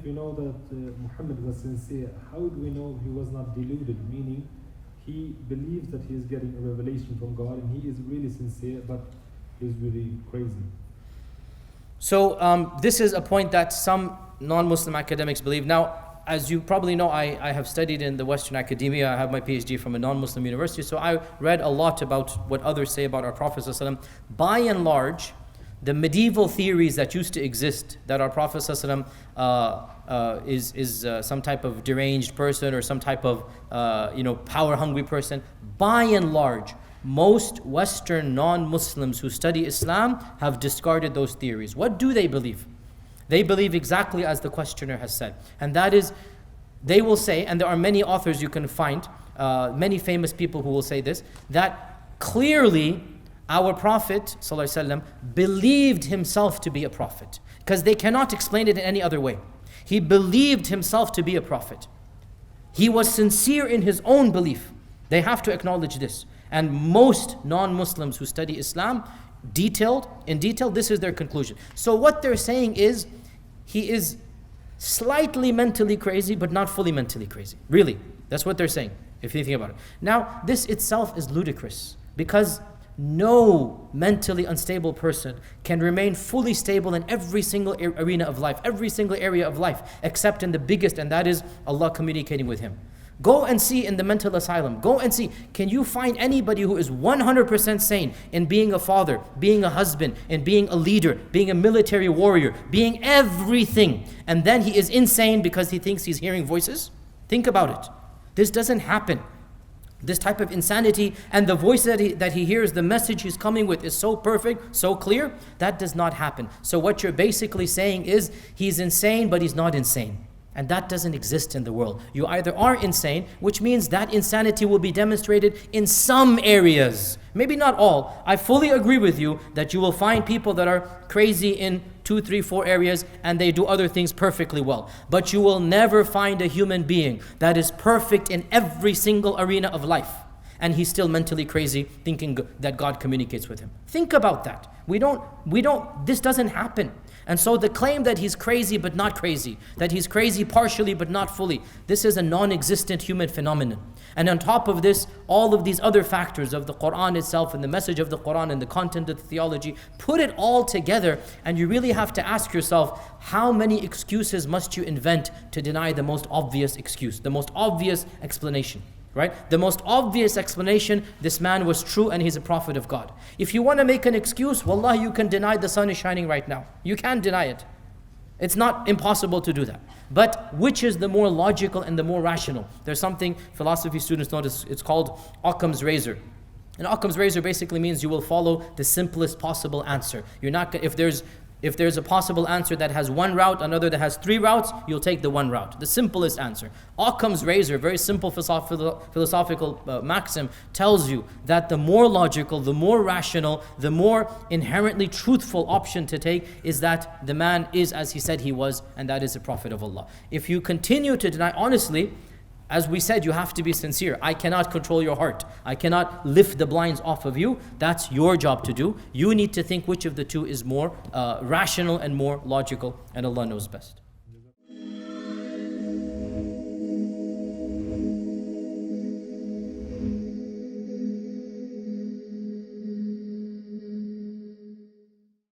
if we know that Muhammad was sincere, how do we know he was not deluded? Meaning, he believes that he is getting a revelation from God and he is really sincere, but he's really crazy. So this is a point that some non-Muslim academics believe. Now, as you probably know, I have studied in the Western academia. I have my PhD from a non-Muslim university, so I read a lot about what others say about our Prophet ﷺ. By and large, the medieval theories that used to exist, that our Prophet ﷺ is some type of deranged person or some type of power-hungry person, by and large, most Western non-Muslims who study Islam have discarded those theories. What do they believe? They believe exactly as the questioner has said. And that is, they will say, and there are many authors you can find, many famous people who will say this, that clearly our Prophet ﷺ believed himself to be a prophet. Because they cannot explain it in any other way. He believed himself to be a prophet. He was sincere in his own belief. They have to acknowledge this. And most non-Muslims who study Islam, in detail, this is their conclusion. So what they're saying is, he is slightly mentally crazy, but not fully mentally crazy. Really, that's what they're saying, if you think about it. Now, this itself is ludicrous, because no mentally unstable person can remain fully stable in every single arena of life, every single area of life, except in the biggest, and that is Allah communicating with him. Go and see in the mental asylum. Go and see. Can you find anybody who is 100% sane in being a father, being a husband, in being a leader, being a military warrior, being everything, and then he is insane because he thinks he's hearing voices? Think about it. This doesn't happen. This type of insanity and the voice that he hears, the message he's coming with is so perfect, so clear, that does not happen. So what you're basically saying is, he's insane, but he's not insane. And that doesn't exist in the world. You either are insane, which means that insanity will be demonstrated in some areas. Maybe not all. I fully agree with you that you will find people that are crazy in 2, 3, 4 areas and they do other things perfectly well. But you will never find a human being that is perfect in every single arena of life, and he's still mentally crazy thinking that God communicates with him. Think about that. This doesn't happen. And so the claim that he's crazy but not crazy, that he's crazy partially but not fully, this is a non-existent human phenomenon. And on top of this, all of these other factors of the Quran itself and the message of the Quran and the content of the theology, put it all together, and you really have to ask yourself, how many excuses must you invent to deny the most obvious excuse, the most obvious explanation? Right? The most obvious explanation, this man was true and he's a prophet of God. If you want to make an excuse, wallah, you can deny the sun is shining right now. You can deny it. It's not impossible to do that. But which is the more logical and the more rational? There's something philosophy students notice, it's called Occam's razor. And Occam's razor basically means you will follow the simplest possible answer. You're not, if there's a possible answer that has one route, another that has 3 routes, you'll take the one route, the simplest answer. Occam's razor, very simple philosophical maxim, tells you that the more logical, the more rational, the more inherently truthful option to take is that the man is as he said he was, and that is a prophet of Allah. If you continue to deny, honestly, as we said, you have to be sincere. I cannot control your heart. I cannot lift the blinds off of you. That's your job to do. You need to think which of the two is more rational and more logical, and Allah knows best.